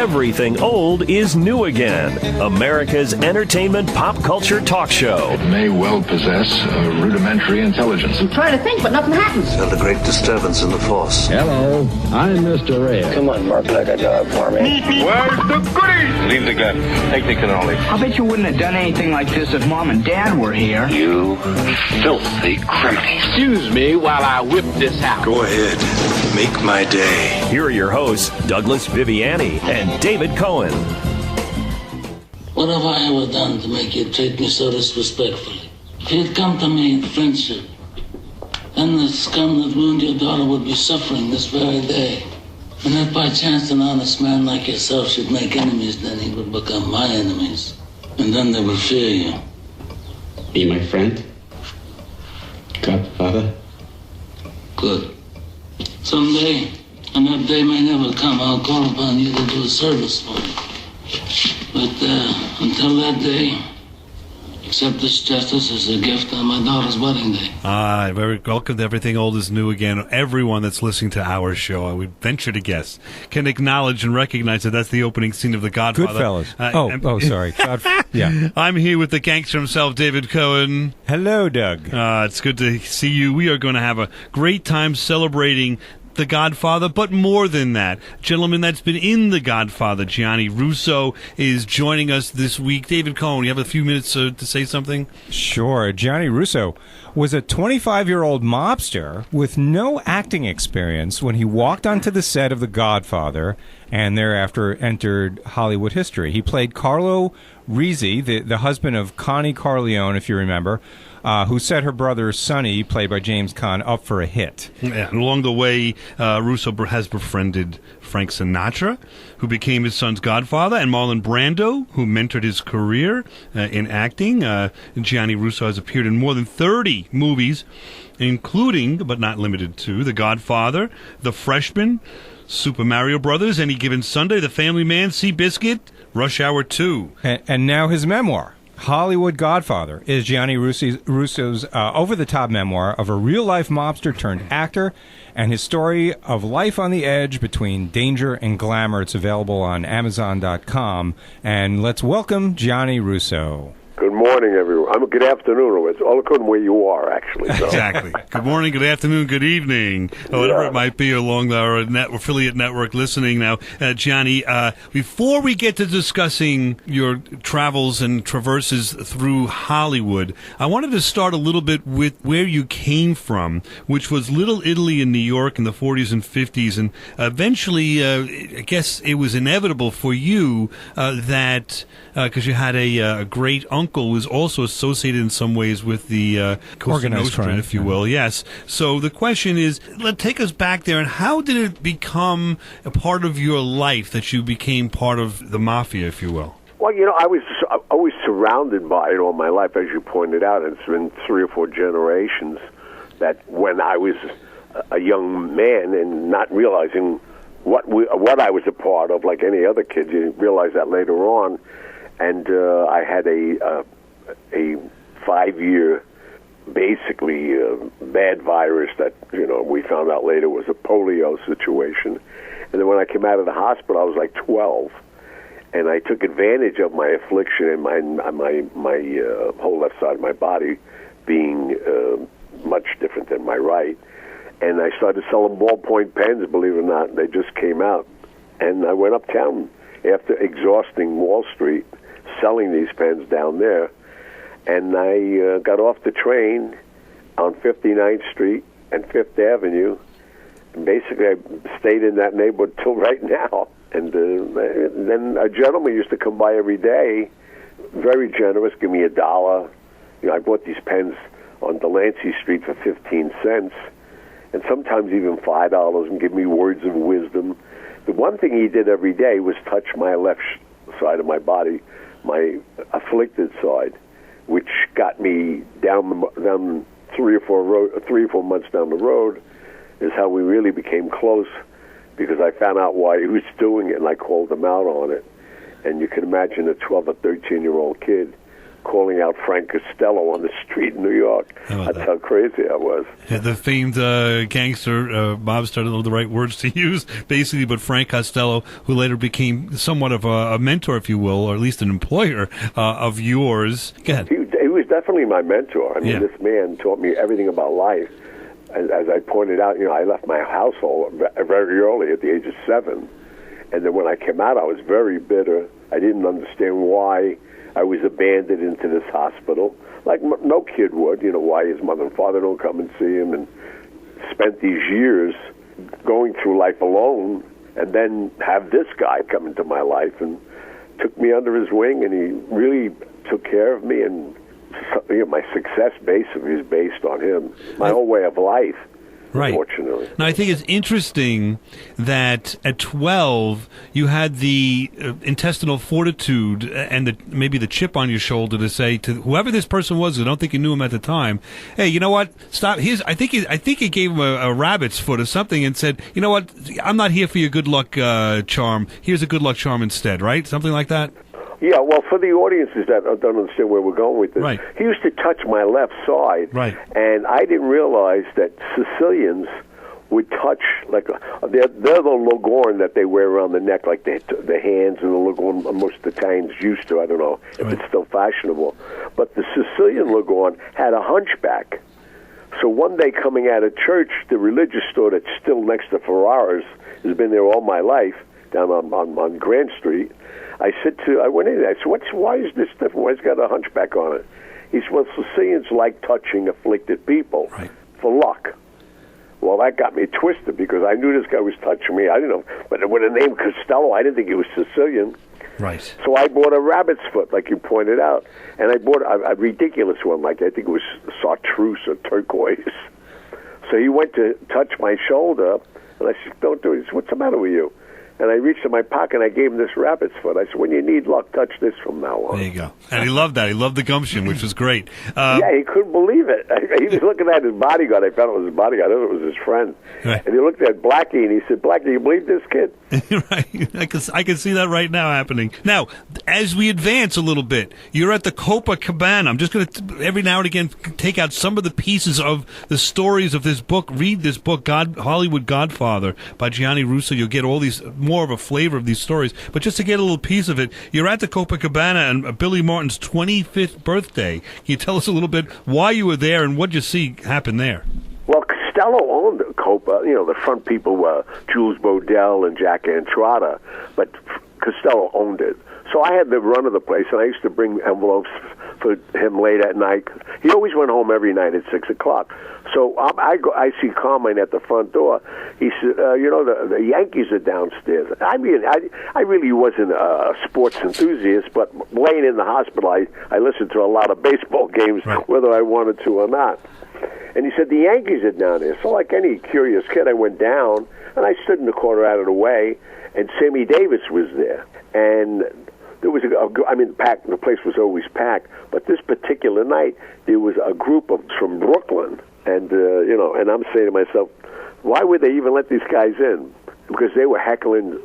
Everything old is new again. America's entertainment pop culture talk show. It may well possess a rudimentary intelligence. I'm trying to think, but nothing happens. Felt a great disturbance in the force. Hello, I'm Mr. Red. Come on, bark like a dog for me. Where's the goodies? Leave the gun. Take the cannoli. I bet you wouldn't have done anything like this if Mom and Dad were here. You filthy criminal. Excuse me while I whip this out. Go ahead. Make my day. Here are your hosts, Douglas Viviani and David Cohen. What have I ever done to make you treat me so disrespectfully? If you'd come to me in friendship, then the scum that ruined your daughter would be suffering this very day. And if by chance an honest man like yourself should make enemies, then he would become my enemies. And then they would fear you. Be my friend? Godfather? Good. Someday, and that day may never come, I'll call upon you to do a service for me. But until that day, accept this justice as a gift on my daughter's wedding day. Very welcome to Everything Old is New again. Everyone that's listening to our show, I would venture to guess, can acknowledge and recognize that that's the opening scene of The Godfather. Goodfellas. Sorry. Yeah. I'm here with the gangster himself, David Cohen. Hello, Doug. It's good to see you. We are going to have a great time celebrating The Godfather, but more than that, gentleman that's been in The Godfather, Gianni Russo, is joining us this week. David Cohen, you have a few minutes to say something? Sure. Gianni Russo was a 25-year-old mobster with no acting experience when he walked onto the set of The Godfather and thereafter entered Hollywood history. He played Carlo Rizzi, the husband of Connie Corleone, if you remember, who set her brother Sonny, played by James Caan, up for a hit. Yeah, and along the way, Russo has befriended Frank Sinatra, who became his son's godfather, and Marlon Brando, who mentored his career in acting. Gianni Russo has appeared in more than 30 movies, including, but not limited to, The Godfather, The Freshman, Super Mario Brothers, Any Given Sunday, The Family Man, Seabiscuit, Rush Hour 2. And now his memoir, Hollywood Godfather, is Gianni Russo's over-the-top memoir of a real-life mobster turned actor and his story of life on the edge between danger and glamour. It's available on Amazon.com. And let's welcome Gianni Russo. Good morning, everyone. Good afternoon. It's all according to where you are, actually. So. Exactly. Good morning, good afternoon, good evening, whatever it might be along our affiliate network listening now. Gianni, before we get to discussing your travels and traverses through Hollywood, I wanted to start a little bit with where you came from, which was Little Italy in New York in the 40s and 50s, and eventually, I guess it was inevitable for you that, because you had a great uncle who was also associated in some ways with the Cosa Nostra, if you will. Yes. So the question is, take us back there, and how did it become a part of your life that you became part of the mafia, if you will? Well, I was always surrounded by it all my life, as you pointed out. It's been 3 or 4 generations that when I was a young man and not realizing what I was a part of, like any other kid, you realize that later on. And I had a 5-year, basically, bad virus that, we found out later was a polio situation. And then when I came out of the hospital, I was like 12. And I took advantage of my affliction and my whole left side of my body being much different than my right. And I started selling ballpoint pens, believe it or not. They just came out. And I went uptown after exhausting Wall Street, selling these pens down there, and I got off the train on 59th Street and 5th Avenue, and basically I stayed in that neighborhood till right now. And then a gentleman used to come by every day, very generous, give me $1. I bought these pens on Delancey Street for 15 cents, and sometimes even $5, and give me words of wisdom. The one thing he did every day was touch my left side of my body, my afflicted side, which got me down 3 or 4 months down the road, is how we really became close, because I found out why he was doing it, and I called him out on it. And you can imagine a 12 or 13-year-old kid calling out Frank Costello on the street in New York. That's how crazy I was. The famed gangster, mobster, I don't know the right words to use, basically, but Frank Costello, who later became somewhat of a mentor, if you will, or at least an employer of yours. Go ahead. He was definitely my mentor. I mean, this man taught me everything about life. As I pointed out, I left my household very early at the age of 7. And then when I came out, I was very bitter. I didn't understand why I was abandoned into this hospital, like no kid would. Why his mother and father don't come and see him, and spent these years going through life alone, and then have this guy come into my life and took me under his wing, and he really took care of me, and my success basically is based on him. My whole way of life. Right. Unfortunately. Now, I think it's interesting that at 12 you had the intestinal fortitude and maybe the chip on your shoulder to say to whoever this person was, I don't think you knew him at the time, hey, you know what? Stop. I think he gave him a rabbit's foot or something and said, you know what? I'm not here for your good luck charm. Here's a good luck charm instead, right? Something like that? Yeah, well, for the audiences that don't understand where we're going with this, right. He used to touch my left side, right. And I didn't realize that Sicilians would touch, like, they're the lagorn that they wear around the neck, like the hands and the lagorn most Italians used to. I don't know if it's still fashionable. But the Sicilian lagorn had a hunchback. So one day coming out of church, the religious store that's still next to Ferrara's, has been there all my life, down on Grand Street, I went in there. I said, why is this different? Why has it got a hunchback on it? He said, well, Sicilians like touching afflicted people for luck. Well, that got me twisted because I knew this guy was touching me. I didn't know. But with the name Costello, I didn't think he was Sicilian. Right. So I bought a rabbit's foot, like you pointed out. And I bought a ridiculous one, like I think it was chartreuse or turquoise. So he went to touch my shoulder, and I said, don't do it. He said, what's the matter with you? And I reached in my pocket, and I gave him this rabbit's foot. I said, when you need luck, touch this from now on. There you go. And he loved that. He loved the gumption, which was great. Yeah, he couldn't believe it. He was looking at his bodyguard. I found it was his bodyguard. I thought it was his friend. Right. And he looked at Blackie, and he said, Blackie, you believe this kid? Right. I can see that right now happening. Now, as we advance a little bit, you're at the Copacabana. I'm just going to, every now and again, take out some of the pieces of the stories of this book. Read this book, Hollywood Godfather, by Gianni Russo. You'll get all these, more of a flavor of these stories. But just to get a little piece of it, you're at the Copacabana on Billy Martin's 25th birthday. Can you tell us a little bit why you were there and what you see happen there? Well, Costello owned Copa. The front people were Jules Bodell and Jack Antrata, but Costello owned it. So I had the run of the place, and I used to bring envelopes for him late at night. He always went home every night at 6 o'clock. So I see Carmine at the front door. He said, the Yankees are downstairs. I mean, I really wasn't a sports enthusiast, but laying in the hospital, I listened to a lot of baseball games, whether I wanted to or not. And he said, the Yankees are down there. So like any curious kid, I went down, and I stood in the corner out of the way, and Sammy Davis was there. And there was packed. The place was always packed, but this particular night there was a group from Brooklyn, and and I'm saying to myself, why would they even let these guys in? Because they were heckling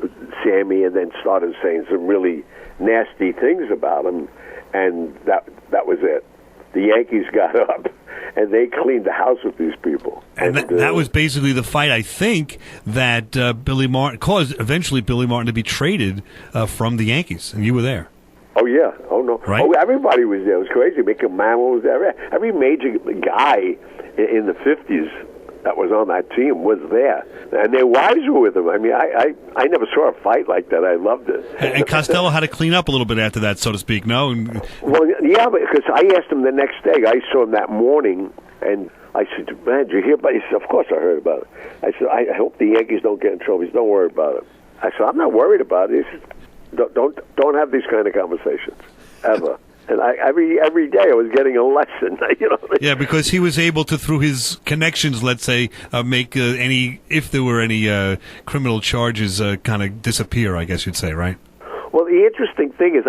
Sammy, and then started saying some really nasty things about him, and that was it. The Yankees got up, and they cleaned the house with these people. And that was basically the fight, I think, that Billy Martin caused eventually Billy Martin to be traded from the Yankees, and you were there. Oh, yeah. Oh, no. Right? Oh, everybody was there. It was crazy. Mickey Mantle was there. Every major guy in the 50s that was on that team was there. And their wives were with them. I mean, I never saw a fight like that. I loved it. And Costello had to clean up a little bit after that, so to speak, no? Well, yeah, because I asked him the next day. I saw him that morning, and I said, man, did you hear about it? He said, of course I heard about it. I said, I hope the Yankees don't get in trouble. He said, don't worry about it. I said, I'm not worried about it. He said, don't have these kind of conversations, ever. And every day I was getting a lesson. Yeah, because he was able to, through his connections, let's say, make if there were any criminal charges kind of disappear, I guess you'd say, right? Well, the interesting thing is,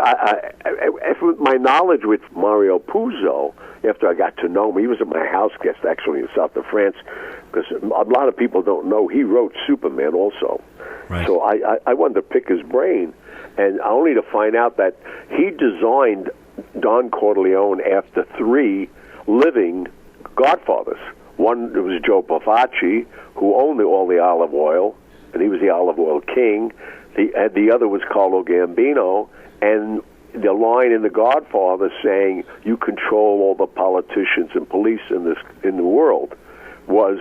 with my knowledge with Mario Puzo, after I got to know him, he was at my house guest, actually, in south of France, because a lot of people don't know, he wrote Superman also. Right. So I wanted to pick his brain, and only to find out that he designed Don Corleone after 3 living godfathers. One was Joe Bavacci, who owned all the olive oil, and he was the olive oil king. The other was Carlo Gambino, and the line in The Godfather saying, "You control all the politicians and police in the world," was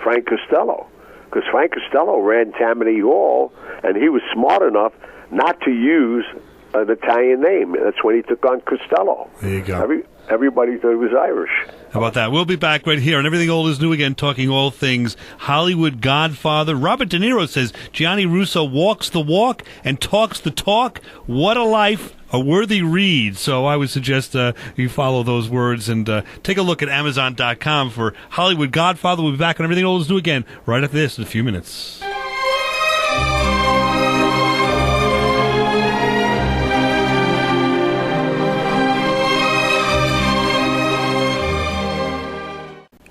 Frank Costello. Because Frank Costello ran Tammany Hall, and he was smart enough not to use an Italian name. That's when he took on Costello. There you go. Everybody thought he was Irish. How about that? We'll be back right here on Everything Old is New Again, talking all things Hollywood Godfather. Robert De Niro says Gianni Russo walks the walk and talks the talk. What a life, a worthy read. So I would suggest you follow those words and take a look at Amazon.com for Hollywood Godfather. We'll be back on Everything Old is New Again right after this in a few minutes.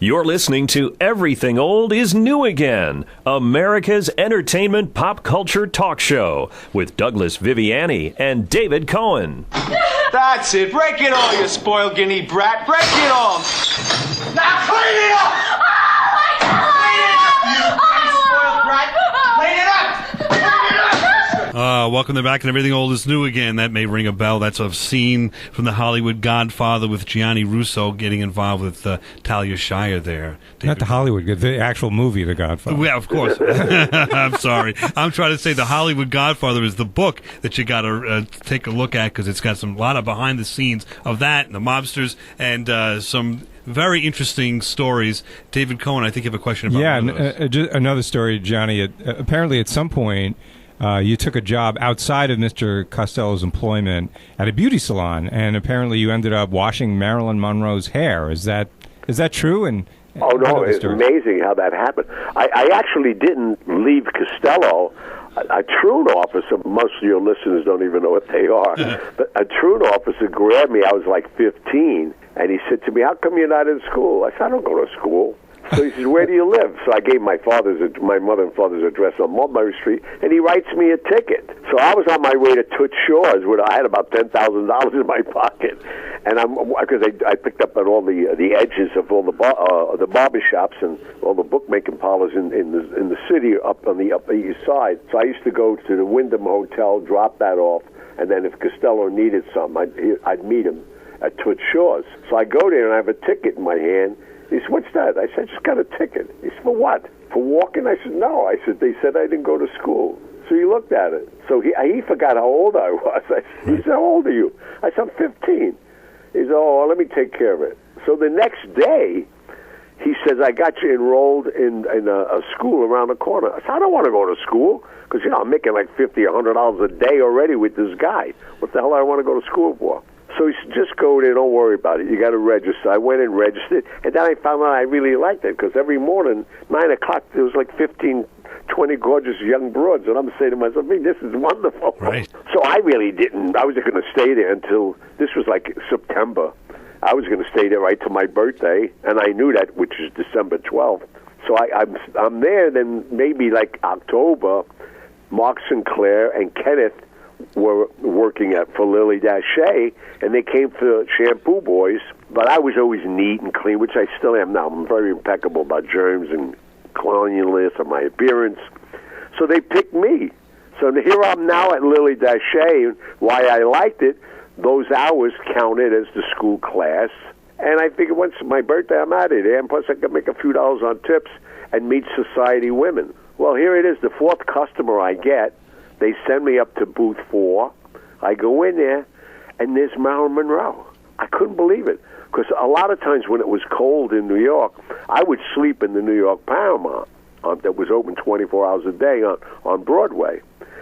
You're listening to Everything Old is New Again, America's entertainment pop culture talk show with Douglas Viviani and David Cohen. That's it. Break it all, you spoiled guinea brat. Break it all. Now clean it up! Oh, my God! Clean it up, you spoiled brat! Clean it up! Welcome back, and Everything Old is New Again. That may ring a bell. That's a scene from the Hollywood Godfather with Gianni Russo getting involved with Talia Shire there. David. Not the Hollywood, the actual movie, The Godfather. Yeah, of course. I'm sorry. I'm trying to say the Hollywood Godfather is the book that you got to take a look at, because it's got a lot of behind the scenes of that and the mobsters and some very interesting stories. David Cohen, I think you have a question about another story, Johnny. Apparently, at some point, you took a job outside of Mr. Costello's employment at a beauty salon, and apparently you ended up washing Marilyn Monroe's hair. Is that true? And oh no, it's amazing how that happened. I actually didn't leave Costello. A truant officer, most of your listeners don't even know what they are, but a truant officer grabbed me. I was like 15, and he said to me, "How come you're not in school?" I said, "I don't go to school." So he says, "Where do you live?" So I gave my mother and father's address on Mulberry Street, and he writes me a ticket. So I was on my way to Toots Shores, where I had about $10,000 in my pocket, and because I picked up on all the edges of all the barber shops and all the bookmaking parlors in the city up on the Upper East Side. So I used to go to the Wyndham Hotel, drop that off, and then if Costello needed something, I'd meet him at Toots Shores. So I go there and I have a ticket in my hand. He said, "What's that?" I said, "I just got a ticket." He said, "For what? For walking?" I said, "No." I said, "They said I didn't go to school." So he looked at it. So he forgot how old I was. He said, "How old are you?" I said, "I'm 15. He said, "Oh, let me take care of it." So the next day, he says, "I got you enrolled in a school around the corner." I said, "I don't want to go to school because, I'm making like $50 or $100 a day already with this guy. What the hell do I want to go to school for?" So he said, "Just go there, don't worry about it. You got to register." I went and registered, and then I found out I really liked it, because every morning, 9 o'clock, there was like 15, 20 gorgeous young broads, and I'm saying to myself, "Hey, this is wonderful." Right. So I really didn't. I was going to stay there until, this was like September. I was going to stay there right till my birthday, and I knew that, which is December 12th. So I'm there, then maybe like October, Mark Sinclair and Kenneth were working for Lily Daché, and they came for Shampoo Boys, but I was always neat and clean, which I still am now. I'm very impeccable about germs and cleanliness and my appearance. So they picked me. So here I'm now at Lily Daché, and why I liked it, those hours counted as the school class, and I figured once my birthday, I'm out of there, and plus I could make a few dollars on tips and meet society women. Well, here it is, the 4th customer I get. They send me up to booth 4. I go in there, and there's Marilyn Monroe. I couldn't believe it, because a lot of times when it was cold in New York, I would sleep in the New York Paramount that was open 24 hours a day on Broadway.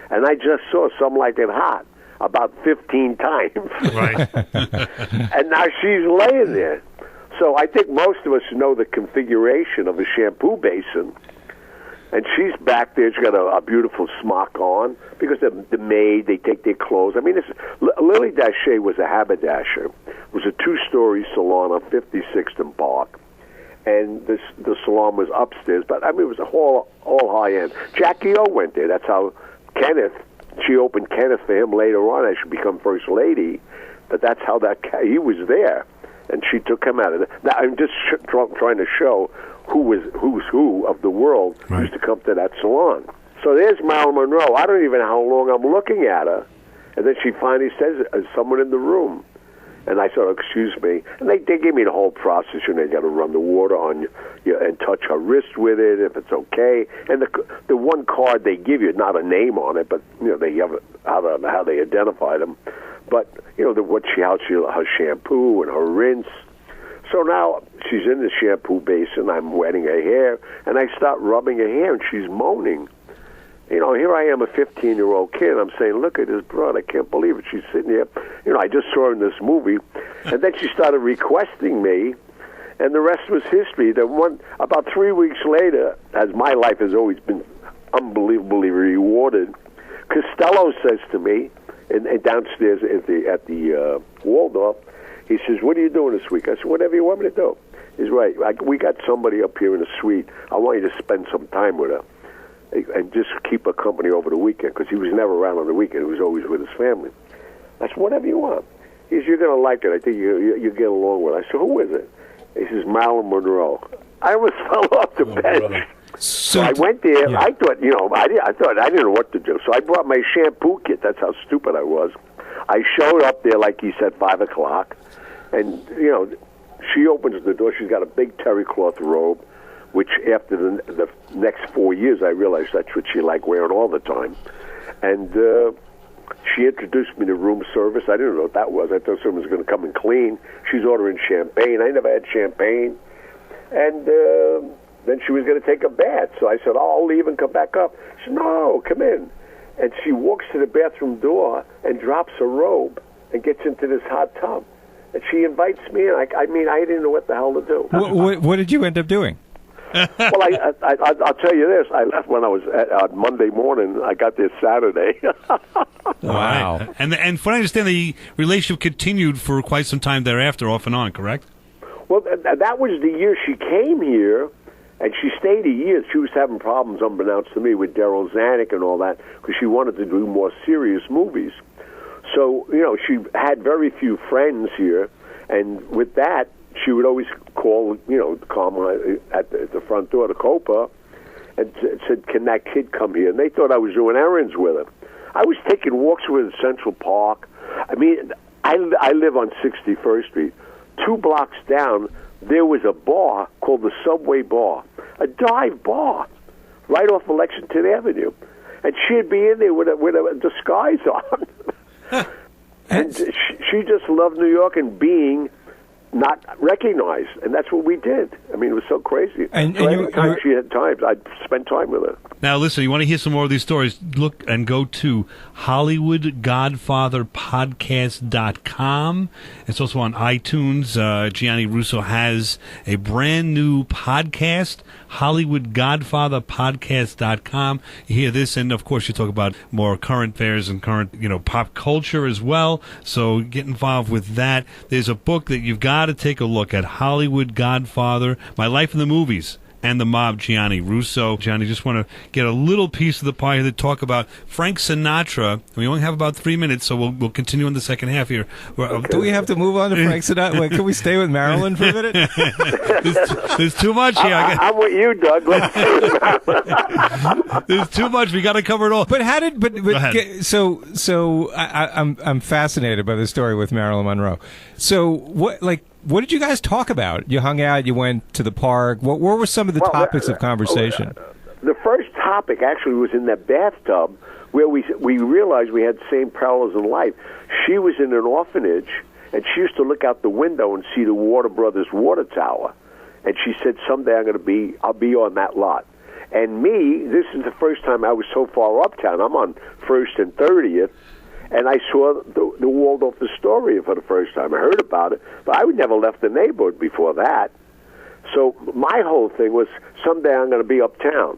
And I just saw Some Like It Hot about 15 times. Right. And now she's laying there. So I think most of us know the configuration of a shampoo basin. And she's back there. She's got a beautiful smock on, because the maid, they take their clothes. I mean, Lily Daché was a haberdasher. It was a 2-story salon on 56th and Park. And the salon was upstairs, but I mean, it was all high-end. Jackie O went there. That's how she opened Kenneth for him later on as she become First Lady. that that's how he was there, and she took him out of it. Now I'm just trying to show who's who of the world used to come to that salon. So there's Marilyn Monroe. I don't even know how long I'm looking at her, and then she finally says, "Is someone in the room?" And I said, "Excuse me." And they gave me the whole process. You know, you got to run the water on you and touch her wrist with it if it's okay. And the one card they give you, not a name on it, but you know they have how they identify them. But you know her shampoo and her rinse. So now she's in the shampoo basin. I'm wetting her hair, and I start rubbing her hair, and she's moaning. You know, here I am, a 15-year-old kid, and I'm saying, look at this broad, I can't believe it. She's sitting here. You know, I just saw her in this movie. And then she started requesting me, and the rest was history. About 3 weeks later, as my life has always been unbelievably rewarded, Costello says to me, and downstairs at the Waldorf, he says, "What are you doing this week?" I said, "Whatever you want me to do." He's right. We got somebody up here in the suite. I want you to spend some time with her and just keep her company over the weekend, because he was never around on the weekend. He was always with his family. I said, "Whatever you want." He says, "You're going to like it. I think you get along with it." I said, "Who is it?" He says, "Marilyn Monroe." I almost fell off the bench. Brother. So I went there. Yeah. I thought, you know, I didn't know what to do. So I brought my shampoo kit. That's how stupid I was. I showed up there, like he said, 5 o'clock. And, you know, she opens the door. She's got a big terry cloth robe, which after the next 4 years, I realized that's what she liked wearing all the time. And she introduced me to room service. I didn't know what that was. I thought someone was going to come and clean. She's ordering champagne. I never had champagne. And then she was going to take a bath. So I said, I'll leave and come back up. She said, "No, come in." And she walks to the bathroom door and drops her robe and gets into this hot tub. And she invites me in. I mean, I didn't know what the hell to do. What did you end up doing? Well, I'll tell you this. I left when I was on Monday morning. I got there Saturday. Wow. Right. And from what I understand, the relationship continued for quite some time thereafter, off and on, correct? Well, that was the year she came here, and she stayed a year. She was having problems, unbeknownst to me, with Daryl Zanuck and all that, because she wanted to do more serious movies. So, you know, she had very few friends here, and with that, she would always call, you know, at the front door to Copa and said, "Can that kid come here?" And they thought I was doing errands with her. I was taking walks with her in Central Park. I mean, I live on 61st Street. 2 blocks down, there was a bar called the Subway Bar, a dive bar, right off of Lexington Avenue. And she'd be in there with a disguise on. And she just loved New York and being not recognized, and that's what we did. I mean, it was so crazy. And every time she had time, I'd spend time with her. Now, listen, you want to hear some more of these stories, look and go to HollywoodGodfatherPodcast.com. It's also on iTunes. Gianni Russo has a brand new podcast, HollywoodGodfatherPodcast.com. You hear this, and of course, you talk about more current affairs and current, you know, pop culture as well. So get involved with that. There's a book that you've got to take a look at, Hollywood Godfather, My Life in the Movies and the Mob, Gianni Russo. Gianni, just want to get a little piece of the pie here to talk about Frank Sinatra. We only have about 3 minutes, so we'll continue in the second half here. Do we have to move on to Frank Sinatra? Wait, can we stay with Marilyn for a minute? There's too much here. I'm with you, Doug. Let's There's too much. We got to cover it all. But how did? But I'm fascinated by the story with Marilyn Monroe. So what did you guys talk about? You hung out, you went to the park. What were some of the topics of conversation? The first topic actually was in that bathtub where we realized we had the same parallels in life. She was in an orphanage, and she used to look out the window and see the Warner Brothers water tower. And she said, "Someday I'll be on that lot." And me, this is the first time I was so far uptown. I'm on 1st and 30th. And I saw the Waldorf Astoria for the first time. I heard about it, but I would never left the neighborhood before that. So my whole thing was, someday I'm going to be uptown.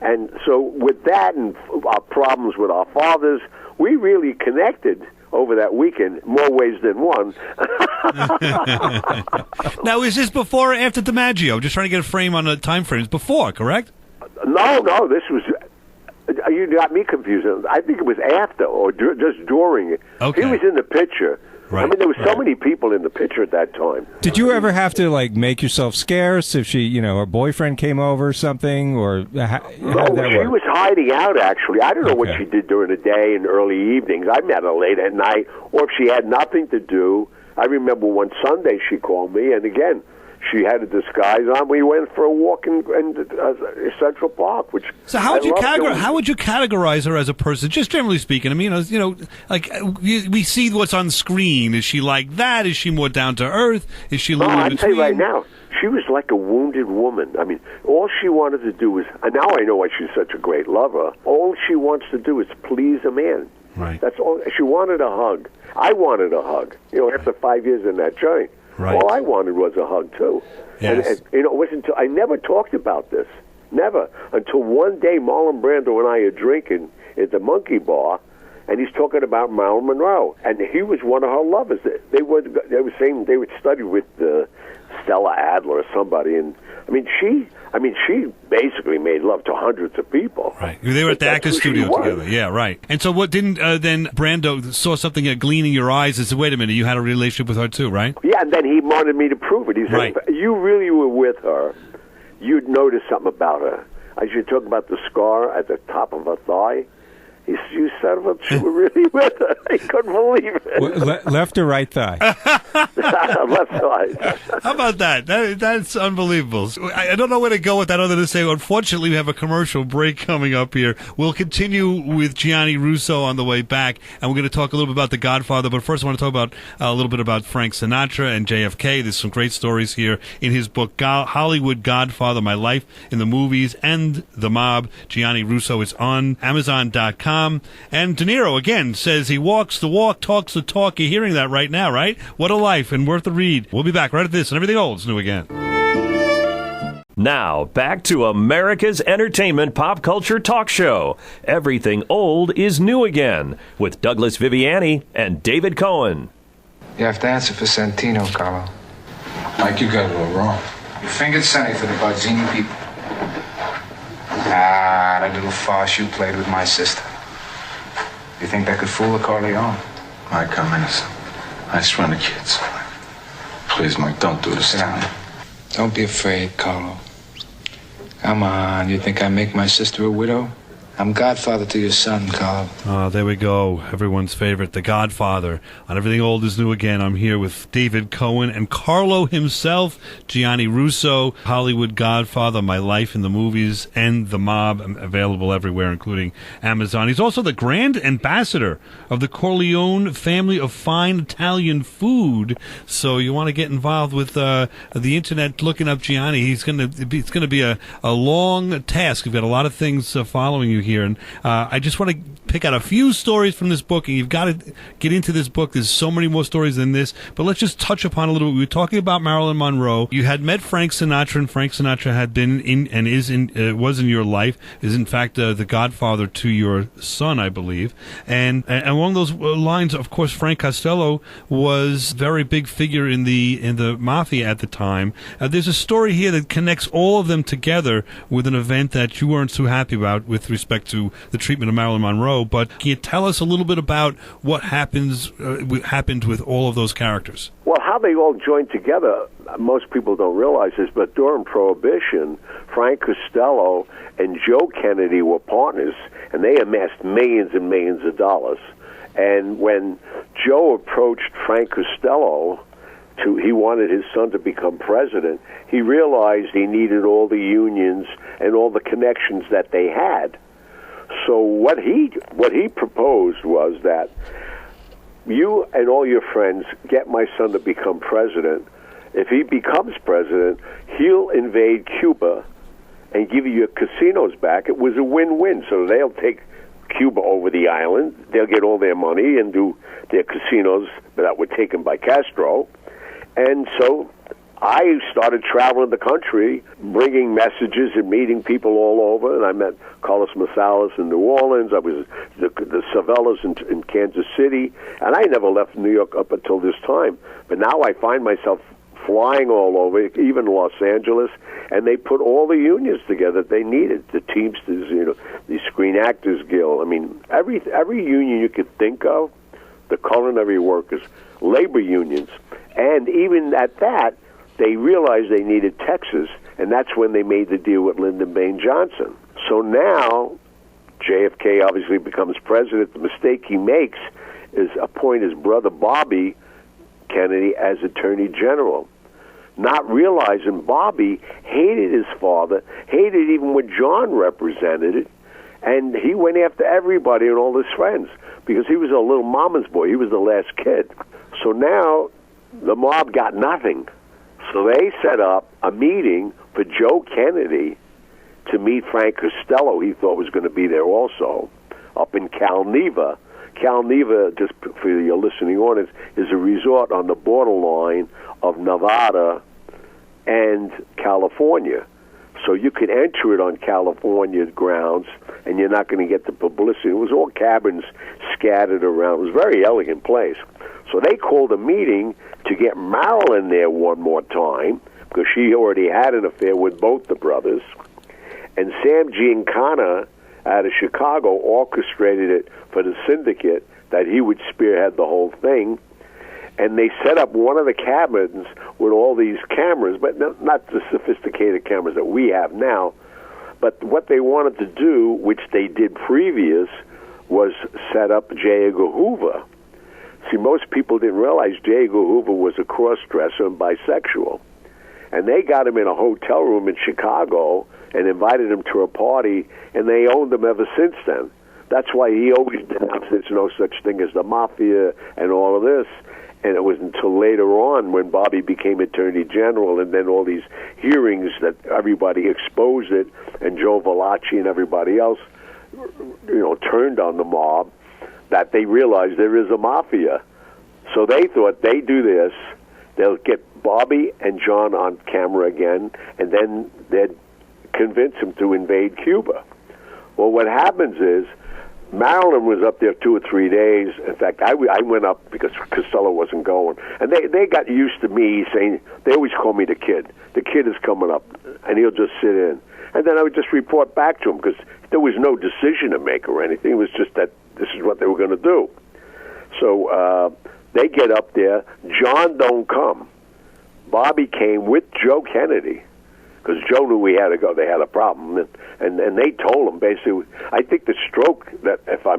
And so with that and our problems with our fathers, we really connected over that weekend, more ways than one. Now, is this before or after DiMaggio? Just trying to get a frame on the time frames. Before, correct? No, this was... You got me confused. I think it was after or just during it. Okay. He was in the picture, Right. I mean, there were so many people in the picture at that time. Did you ever have to like make yourself scarce if she, her boyfriend came over or something, or how did that she work? was hiding out, actually. I don't know what she did during the day and early evenings. I met her late at night, or if she had nothing to do. I remember one Sunday she called me, and again, she had a disguise on. We went for a walk in Central Park, which. So how would you categorize her as a person, just generally speaking? I mean, like we see what's on screen. Is she like that? Is she more down to earth? Is she? No, I'll tell you right now. She was like a wounded woman. I mean, all she wanted to do was. And now I know why she's such a great lover. All she wants to do is please a man. Right. That's all. She wanted a hug. I wanted a hug. After 5 years in that joint. Right. All I wanted was a hug, too. Yes. And it wasn't until I never talked about this. Never. Until one day Marlon Brando and I are drinking at the Monkey Bar, and he's talking about Marilyn Monroe. And he was one of her lovers. They were saying they would study with Stella Adler or somebody. And, she basically made love to hundreds of people. Right. They were at the Actors Studio together. Yeah, right. And so what didn't then Brando saw something gleaming in your eyes and said, wait a minute, you had a relationship with her too, right? Yeah, and then he wanted me to prove it. He said, right. If you really were with her, you'd notice something about her. I should talk about the scar at the top of her thigh. He said, you son of a bitch, you were really with her. I couldn't believe it. Left or right thigh? Left side. How about that? That's unbelievable. I don't know where to go with that other than to say, unfortunately, we have a commercial break coming up here. We'll continue with Gianni Russo on the way back, and we're going to talk a little bit about The Godfather. But first, I want to talk about a little bit about Frank Sinatra and JFK. There's some great stories here in his book, Hollywood Godfather, My Life in the Movies and the Mob. Gianni Russo is on Amazon.com. And De Niro, again, says he walks the walk, talks the talk. You're hearing that right now, right? What a life and worth a read. We'll be back right at this, and everything old is new again. Now, back to America's entertainment pop culture talk show. Everything old is new again, with Douglas Viviani and David Cohen. You have to answer for Santino, Carlo. Mike, you got it all wrong. You fingered Sonny for the Barzini people. That little farce you played with my sister. You think that could fool a Corleone? Mike, I'm innocent. I just run the kids. Please, Mike, don't do this to me. Don't be afraid, Carlo. Come on, you think I make my sister a widow? I'm godfather to your son, Carlo. There we go. Everyone's favorite, The Godfather. On Everything Old is New Again, I'm here with David Cohen and Carlo himself, Gianni Russo, Hollywood Godfather, My Life in the Movies, and The Mob, available everywhere, including Amazon. He's also the grand ambassador of the Corleone family of fine Italian food. So you want to get involved with the internet, looking up Gianni. It's going to be a long task. We've got a lot of things following you here, and I just want to pick out a few stories from this book, and you've got to get into this book. There's so many more stories than this, but let's just touch upon a little bit. We were talking about Marilyn Monroe. You had met Frank Sinatra, and Frank Sinatra had been in and was in your life, is in fact the godfather to your son, I believe. And along those lines, of course, Frank Costello was a very big figure in the mafia at the time. There's a story here that connects all of them together with an event that you weren't too happy about with respect to the treatment of Marilyn Monroe, but can you tell us a little bit about what happened with all of those characters? Well, how they all joined together, most people don't realize this, but during Prohibition, Frank Costello and Joe Kennedy were partners, and they amassed millions and millions of dollars. And when Joe approached Frank Costello, he wanted his son to become president, he realized he needed all the unions and all the connections that they had. So what he proposed was that you and all your friends get my son to become president. If he becomes president, he'll invade Cuba and give you your casinos back. It was a win-win. So they'll take Cuba over the island. They'll get all their money and do their casinos that were taken by Castro. And so I started traveling the country, bringing messages and meeting people all over. And I met Carlos Masalas in New Orleans. I was the Savellas in Kansas City. And I never left New York up until this time. But now I find myself flying all over, even Los Angeles. And they put all the unions together that they needed. The Teamsters, the Screen Actors Guild. I mean, every union you could think of, the culinary workers, labor unions, and even at that, they realized they needed Texas, and that's when they made the deal with Lyndon Baines Johnson. So now, JFK obviously becomes president. The mistake he makes is appoint his brother Bobby Kennedy as Attorney General, not realizing Bobby hated his father, hated even when John represented it, and he went after everybody and all his friends because he was a little mama's boy. He was the last kid. So now the mob got nothing. So they set up a meeting for Joe Kennedy to meet Frank Costello. He thought was going to be there also, up in Cal Neva. Cal Neva, just for your listening audience, is a resort on the borderline of Nevada and California. So you could enter it on California grounds, and you're not going to get the publicity. It was all cabins scattered around. It was a very elegant place. So they called a meeting to get Marilyn there one more time, because she already had an affair with both the brothers. And Sam Giancana out of Chicago orchestrated it for the syndicate that he would spearhead the whole thing. And they set up one of the cabins with all these cameras, but not the sophisticated cameras that we have now. But what they wanted to do, which they did previous, was set up J. Edgar Hoover. See, most people didn't realize J. Edgar Hoover was a cross-dresser and bisexual. And they got him in a hotel room in Chicago and invited him to a party, and they owned him ever since then. That's why he always denounced there's no such thing as the mafia and all of this. And it was until later on when Bobby became Attorney General, and then all these hearings that everybody exposed it, and Joe Valachi and everybody else, turned on the mob, that they realized there is a mafia. So they thought they do this, they'll get Bobby and John on camera again, and then they'd convince him to invade Cuba. Well, what happens is, Marilyn was up there 2 or 3 days. In fact, I went up because Costello wasn't going. And they got used to me saying, they always call me the kid. The kid is coming up, and he'll just sit in. And then I would just report back to him because there was no decision to make or anything. It was just that this is what they were going to do. So they get up there. John don't come. Bobby came with Joe Kennedy, because Joe knew we had to go. They had a problem, and they told him basically. I think the stroke that, if I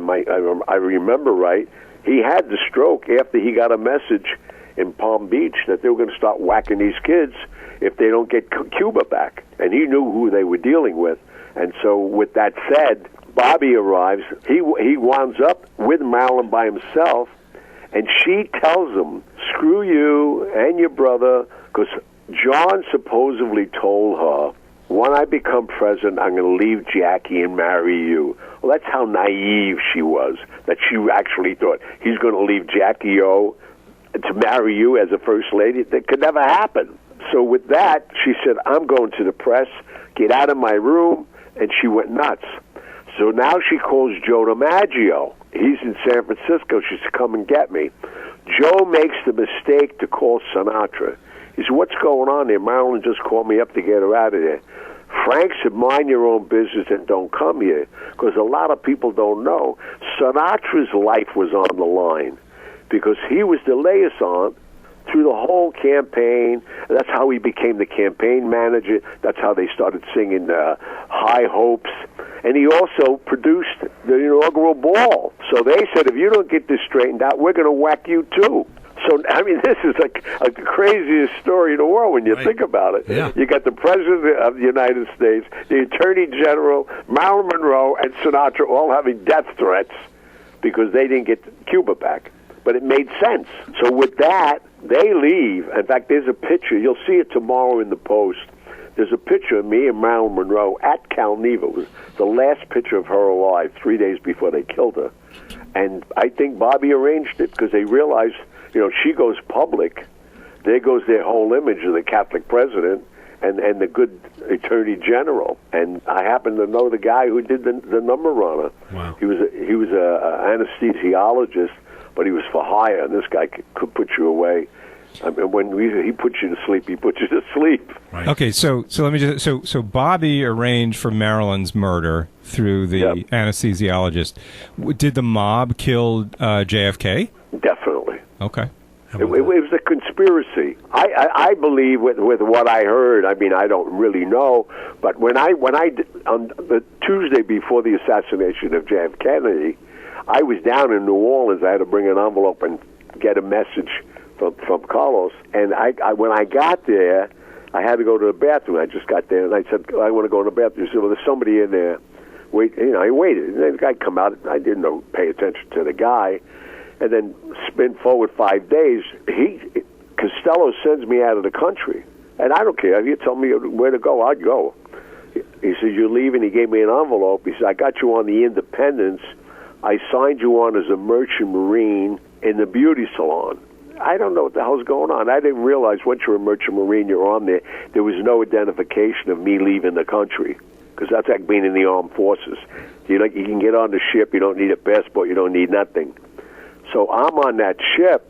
remember right, he had the stroke after he got a message in Palm Beach that they were going to start whacking these kids if they don't get Cuba back, and he knew who they were dealing with. And so, with that said, Bobby arrives. He winds up with Marilyn by himself, and she tells him, "Screw you and your brother," because John supposedly told her, when I become president, I'm going to leave Jackie and marry you. Well, that's how naive she was, that she actually thought he's going to leave Jackie O to marry you as a first lady. That could never happen. So with that, she said, I'm going to the press, get out of my room, and she went nuts. So now she calls Joe DiMaggio. He's in San Francisco. She said, come and get me. Joe makes the mistake to call Sinatra. He said, what's going on there? Marilyn just called me up to get her out of there. Frank said, mind your own business and don't come here, because a lot of people don't know. Sinatra's life was on the line because he was the liaison through the whole campaign. That's how he became the campaign manager. That's how they started singing High Hopes. And he also produced the inaugural ball. So they said, if you don't get this straightened out, we're going to whack you too. So, I mean, this is like the craziest story in the world when you think about it. Yeah. You got the President of the United States, the Attorney General, Marilyn Monroe, and Sinatra all having death threats because they didn't get Cuba back. But it made sense. So with that, they leave. In fact, there's a picture. You'll see it tomorrow in the Post. There's a picture of me and Marilyn Monroe at Cal Neva. It was the last picture of her alive 3 days before they killed her. And I think Bobby arranged it because they realized, she goes public. There goes their whole image of the Catholic president and the good Attorney General. And I happen to know the guy who did the number runner. Wow. He was an anesthesiologist, but he was for hire, and this guy could put you away. I mean, when he puts you to sleep, he puts you to sleep. Right. Okay, so let me just so Bobby arranged for Marilyn's murder through the anesthesiologist. Did the mob kill JFK? Definitely. Okay. It was a conspiracy. I believe with what I heard. I mean, I don't really know, but when I on the Tuesday before the assassination of JF Kennedy, I was down in New Orleans. I had to bring an envelope and get a message from Carlos. And when I got there, I had to go to the bathroom. I just got there, and I said, I want to go to the bathroom. He said, well, there's somebody in there. Wait, I waited. And then the guy come out. I didn't pay attention to the guy. And then spin forward 5 days, Costello sends me out of the country. And I don't care. If you tell me where to go, I'd go. He says, you're leaving? He gave me an envelope. He said, I got you on the Independence. I signed you on as a merchant marine in the beauty salon. I don't know what the hell's going on. I didn't realize once you're a merchant marine, you're on there. There was no identification of me leaving the country, because that's like being in the armed forces. You can get on the ship. You don't need a passport. You don't need nothing. So I'm on that ship.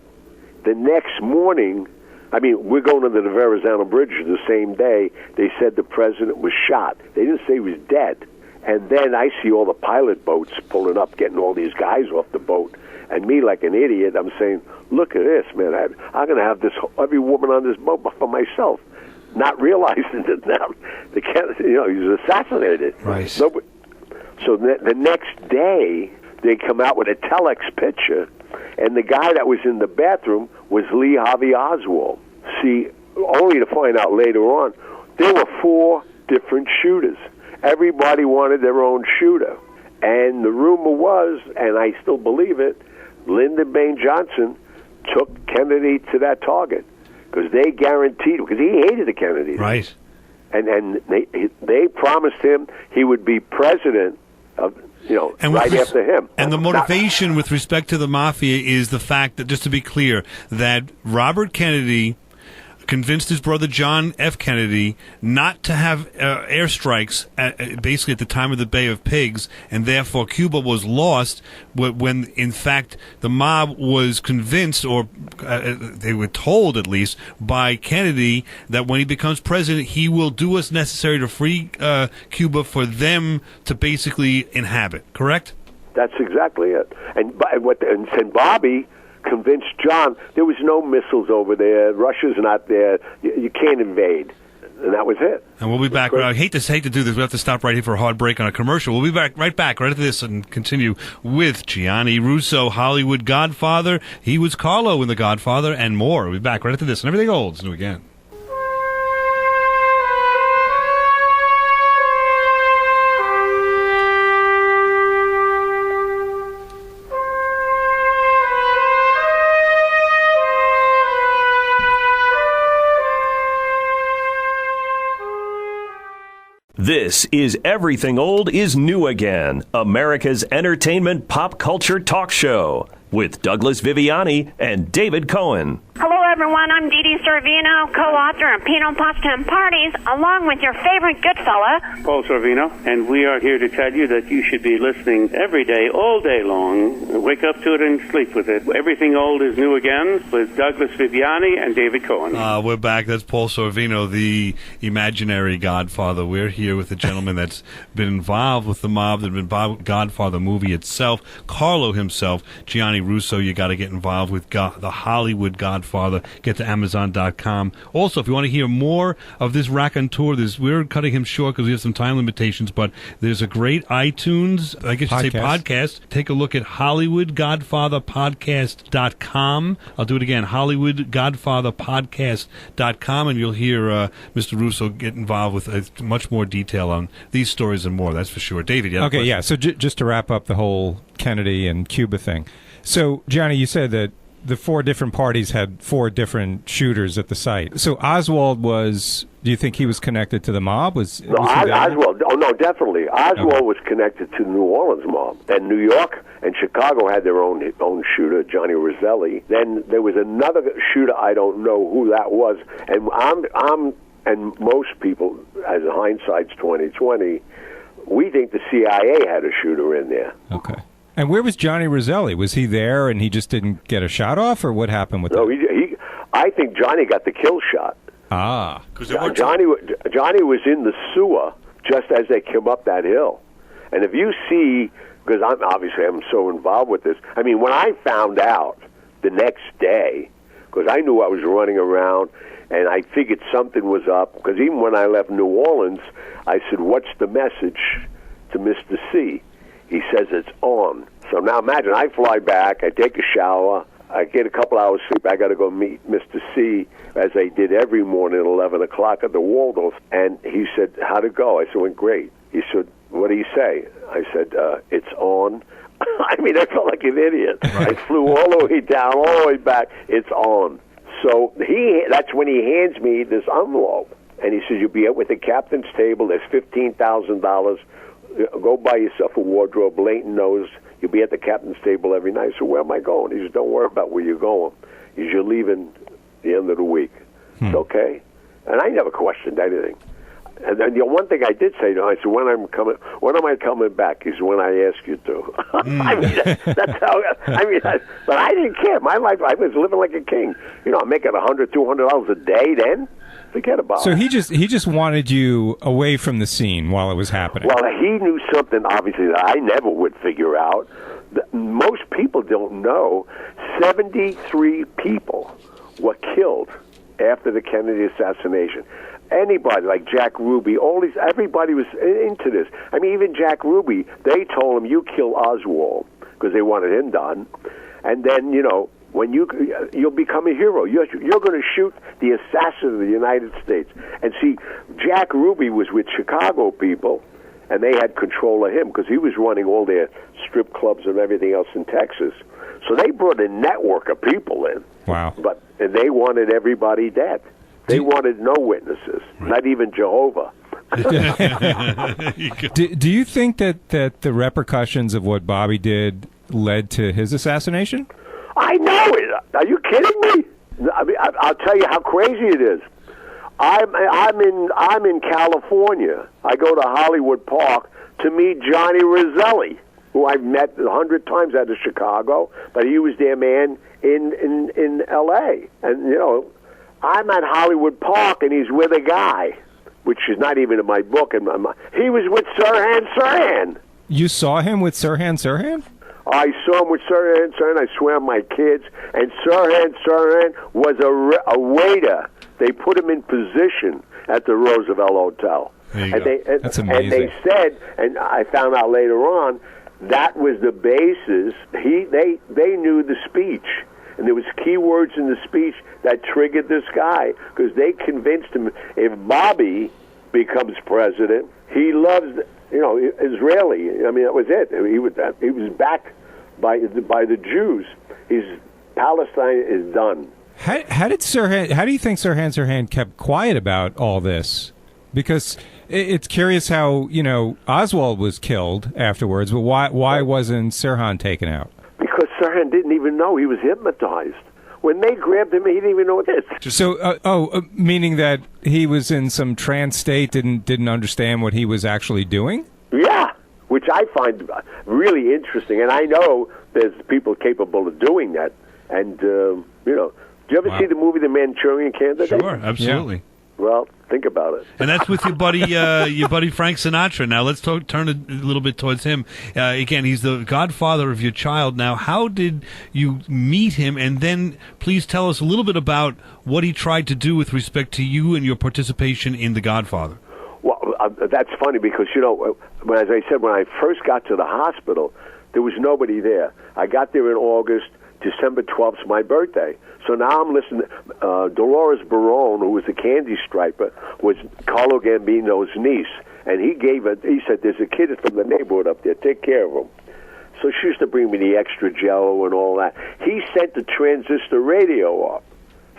The next morning, we're going under the Verrazano Bridge the same day. They said the president was shot. They didn't say he was dead. And then I see all the pilot boats pulling up, getting all these guys off the boat. And me, like an idiot, I'm saying, look at this, man. I'm going to have every woman on this boat for myself. Not realizing that now he was assassinated. Right. So the next day, they come out with a telex picture, and the guy that was in the bathroom was Lee Harvey Oswald. See, only to find out later on, there were 4 different shooters. Everybody wanted their own shooter. And the rumor was, and I still believe it, Lyndon Baines Johnson took Kennedy to that target because they guaranteed, because he hated the Kennedys. Right. And they promised him he would be president of, right after him. And the motivation with respect to the mafia is the fact that, just to be clear, that Robert Kennedy convinced his brother John F. Kennedy not to have airstrikes basically at the time of the Bay of Pigs, and therefore Cuba was lost when, in fact, the mob was convinced, or they were told at least, by Kennedy that when he becomes president, he will do what's necessary to free Cuba for them to basically inhabit. Correct? That's exactly it. And Bobby convinced John there was no missiles over there. Russia's not there. You can't invade. And that was it. And we'll be back. I hate to do this. We have to stop right here for a hard break on a commercial. We'll be back right after this and continue with Gianni Russo, Hollywood Godfather. He was Carlo in The Godfather, and more. We'll be back right after this. And everything old is new again. This is Everything Old is New Again, America's entertainment pop culture talk show with Douglas Viviani and David Cohen. Hello, everyone. I'm Dee Dee Sorvino, co-author of Pino Pasta and Parties, along with your favorite good fella, Paul Sorvino, and we are here to tell you that you should be listening every day, all day long. Wake up to it and sleep with it. Everything Old is New Again with Douglas Viviani and David Cohen. We're back. That's Paul Sorvino, the imaginary Godfather. We're here with a gentleman that's been involved with the mob, that's been involved with Godfather movie itself, Carlo himself, Gianni Russo. You got to get involved with the Hollywood Godfather. Get to Amazon.com. Also, if you want to hear more of this raconteur, we're cutting him short because we have some time limitations, but there's a great iTunes, I guess you'd say podcast. Take a look at HollywoodGodfatherPodcast.com. I'll do it again, HollywoodGodfatherPodcast.com, and you'll hear Mr. Russo get involved with much more detail on these stories and more, that's for sure. David, you have a question? Yeah, so just to wrap up the whole Kennedy and Cuba thing. So, Johnny, you said that the 4 different parties had 4 different shooters at the site. So Oswald do you think he was connected to the mob? Oswald, no, definitely. Oswald was connected to the New Orleans mob. And New York and Chicago had their own shooter, Johnny Roselli. Then there was another shooter, I don't know who that was. And and most people, as hindsight's 2020, we think the CIA had a shooter in there. Okay. And where was Johnny Roselli? Was he there and he just didn't get a shot off, or what happened with that? No, I think Johnny got the kill shot. Johnny was in the sewer just as they came up that hill. And if you see, because I'm so involved with this, when I found out the next day, because I knew I was running around, and I figured something was up, because even when I left New Orleans, I said, what's the message to Mr. C? He says it's on. So now imagine, I fly back, I take a shower, I get a couple hours sleep, I got to go meet Mr. C, as I did every morning at 11 o'clock at the Waldorf. And he said, how'd it go? I said, went great. He said, what do you say? I said, it's on. I mean, I felt like an idiot. I flew all the way down, all the way back. It's on. So that's when he hands me this envelope. And he says, you'll be at with the captain's table. There's $15,000. Go buy yourself a wardrobe. Leighton knows you'll be at the captain's table every night. So where am I going? He says, don't worry about where you're going. He says, you're leaving the end of the week. It's okay. And I never questioned anything. And then the one thing I did say to him, I said, when am I coming back? He said, when I ask you to. I mean, that's how, but I didn't care. My life, I was living like a king. You know, I'm making $100, $200 a day then. Forget about it. So he just wanted you away from the scene while it was happening. Well, he knew something, obviously, that I never would figure out. Most people don't know 73 people were killed after the Kennedy assassination. Anybody like Jack Ruby, everybody was into this. I mean, even Jack Ruby, they told him, you kill Oswald, because they wanted him done. And then, you know, when you'll become a hero. You're going to shoot the assassin of the United States. And see, Jack Ruby was with Chicago people, and they had control of him because he was running all their strip clubs and everything else in Texas. So they brought a network of people in. Wow. But they wanted everybody dead. They wanted no witnesses, not even Jehovah. Do you think that the repercussions of what Bobby did led to his assassination? I know it. Are you kidding me? I mean, I'll tell you how crazy it is. I'm in California. I go to Hollywood Park to meet Johnny Roselli, who I've met 100 times out of Chicago, but he was their man in L.A. And, you know, I'm at Hollywood Park, and he's with a guy, which is not even in my book. And he was with Sirhan Sirhan. You saw him with Sirhan Sirhan? I saw him with Sirhan Sirhan. I swear on my kids. And Sirhan Sirhan was a waiter. They put him in position at the Roosevelt Hotel. That's amazing. And they said, and I found out later on, that was the basis. They knew the speech. And there was keywords in the speech that triggered this guy because they convinced him if Bobby becomes president, he loves, you know, Israeli. I mean, that was it. He was backed by the Jews. Palestine is done. How do you think Sirhan Sirhan kept quiet about all this? Because it's curious how, you know, Oswald was killed afterwards, but why wasn't Sirhan taken out? Because Sirhan didn't even know he was hypnotized. When they grabbed him, he didn't even know this. So, meaning that he was in some trance state, didn't understand what he was actually doing? Yeah, which I find really interesting. And I know there's people capable of doing that. And, you know, do you ever see the movie The Manchurian Candidate? Sure, absolutely. Yeah. Well, think about it. And that's with your buddy Frank Sinatra. Now let's turn a little bit towards him. Again, he's the godfather of your child. Now, how did you meet him? And then please tell us a little bit about what he tried to do with respect to you and your participation in The Godfather. Well, that's funny because, you know, as I said, when I first got to the hospital, there was nobody there. I got there in August. December 12th is my birthday. So now I'm listening. Dolores Barone, who was a candy striper, was Carlo Gambino's niece. And he said, there's a kid from the neighborhood up there. Take care of him. So she used to bring me the extra Jell-O and all that. He sent the transistor radio up.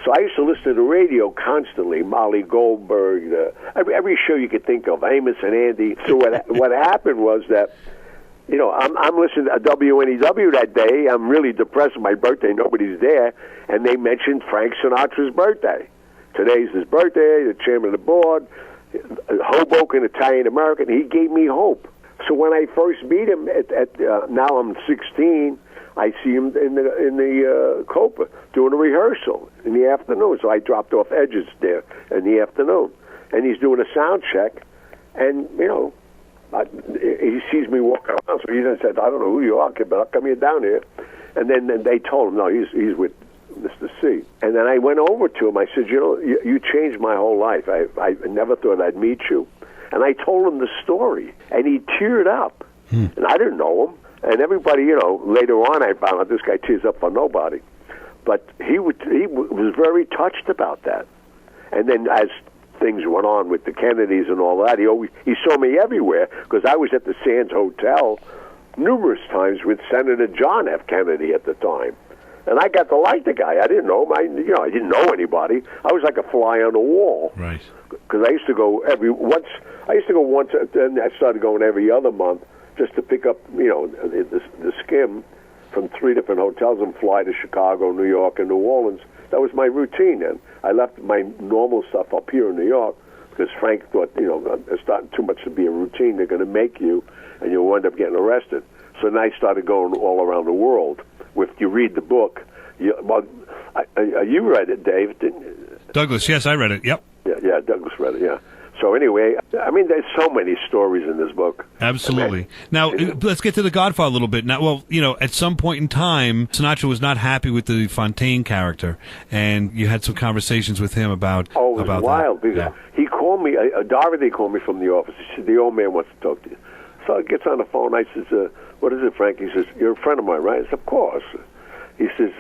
So I used to listen to the radio constantly, Molly Goldberg, every show you could think of, Amos and Andy. So what happened was that, you know, I'm listening to WNEW that day. I'm really depressed with my birthday. Nobody's there. And they mentioned Frank Sinatra's birthday. Today's his birthday, the chairman of the board, Hoboken, Italian-American. He gave me hope. So when I first meet him, now I'm 16, I see him in the Copa doing a rehearsal in the afternoon. So I dropped off Edges there in the afternoon. And he's doing a sound check. And, you know, he sees me walking around, so he said, I don't know who you are, kid, but how come you're down here? And then they told him, no, he's with Mr. C. And then I went over to him. I said, you changed my whole life. I never thought I'd meet you. And I told him the story, and he teared up. And I didn't know him. And everybody, later on I found out this guy tears up for nobody. But he was very touched about that. And then as things went on with the Kennedys and all that, he saw me everywhere, because I was at the Sands Hotel numerous times with Senator John F. Kennedy at the time. And I got to like the guy. I didn't know him. I didn't know anybody. I was like a fly on the wall. Right. Because I used to go once, then I started going every other month just to pick up, the skim from 3 different hotels and fly to Chicago, New York, and New Orleans. That was my routine. And I left my normal stuff up here in New York because Frank thought, it's starting too much to be a routine. They're going to make you, and you'll end up getting arrested. So then I started going all around the world. If you read the book, you read it, Dave, didn't you? Douglas, yes, I read it. Yep. Yeah, Douglas read it, yeah. So anyway, there's so many stories in this book. Absolutely. Now, let's get to The Godfather a little bit. Now, at some point in time, Sinatra was not happy with the Fontaine character, and you had some conversations with him about it was about wild, that. because he called me, Dorothy called me from the office. She said, the old man wants to talk to you. So he gets on the phone. I says, what is it, Frank? He says, you're a friend of mine, right? I said, of course. He says,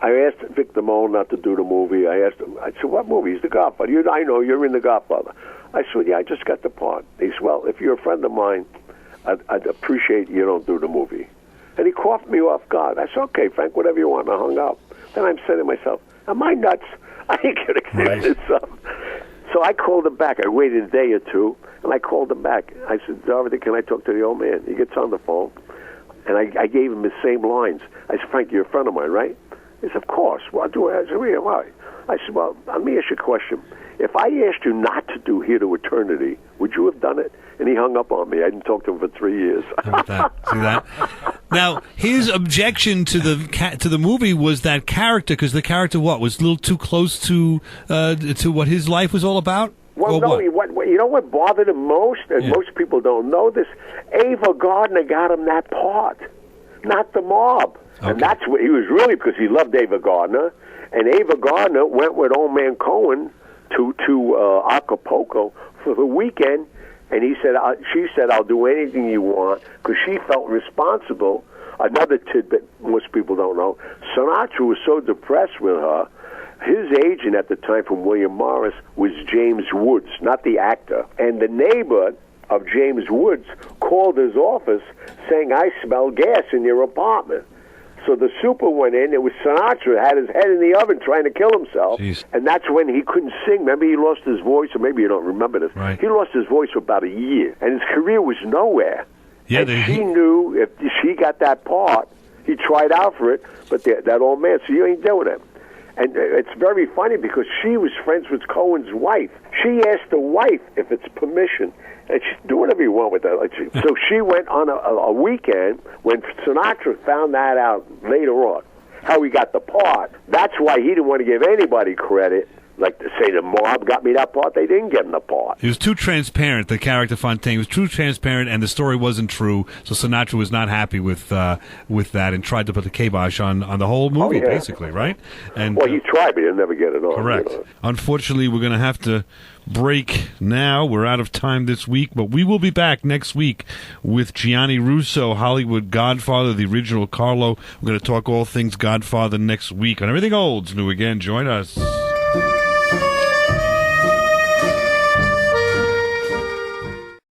I asked Vic Damone not to do the movie. I said, what movie? He's The Godfather. I know you're in The Godfather. I said, yeah, I just got the part. He said, well, if you're a friend of mine, I'd appreciate you don't do the movie. And he coughed me off guard. I said, okay, Frank, whatever you want. And I hung up. Then I'm saying to myself, am I nuts? I ain't going to get this up. So I called him back. I waited a day or two, and I called him back. I said, Dorothy, can I talk to the old man? He gets on the phone, and I gave him the same lines. I said, Frank, you're a friend of mine, right? He said, of course. Well, I said, why? I said, well, let me ask you a question. If I asked you not to do Here to Eternity, would you have done it? And he hung up on me. I didn't talk to him for 3 years. See that? Now, his objection to the movie was that character, because the character, was a little too close to what his life was all about? Well, no, you know what bothered him most, and most people don't know this? Ava Gardner got him that part, not the mob. Okay. And that's what he was really, because he loved Ava Gardner, and Ava Gardner went with Old Man Cohen to Acapulco for the weekend, and she said, I'll do anything you want, because she felt responsible. Another tidbit most people don't know, Sinatra was so depressed with her, his agent at the time from William Morris was James Woods, not the actor. And the neighbor of James Woods called his office saying, I smell gas in your apartment. So the super went in. It was Sinatra, had his head in the oven trying to kill himself. Jeez. And that's when he couldn't sing. Remember, he lost his voice, or maybe you don't remember this. Right. He lost his voice for about a year, and his career was nowhere. Yeah, she knew if she got that part, he tried out for it, but that old man, so you ain't doing it. And it's very funny because she was friends with Cohen's wife. She asked the wife if it's permission, and she do whatever you want with that. So she went on a weekend when Sinatra found that out later on, how he got the part. That's why he didn't want to give anybody credit. Like to say the mob got me that part, they didn't get him the part. He was too transparent, the character Fontaine was too transparent, and the story wasn't true, so Sinatra was not happy with that and tried to put the kibosh on the whole movie, basically, right? And well, he tried, but he'll never get it on. Correct. Unfortunately, we're going to have to break now. We're out of time this week, but we will be back next week with Gianni Russo, Hollywood Godfather, the original Carlo. We're going to talk all things Godfather next week on Everything Old's New Again. Join us.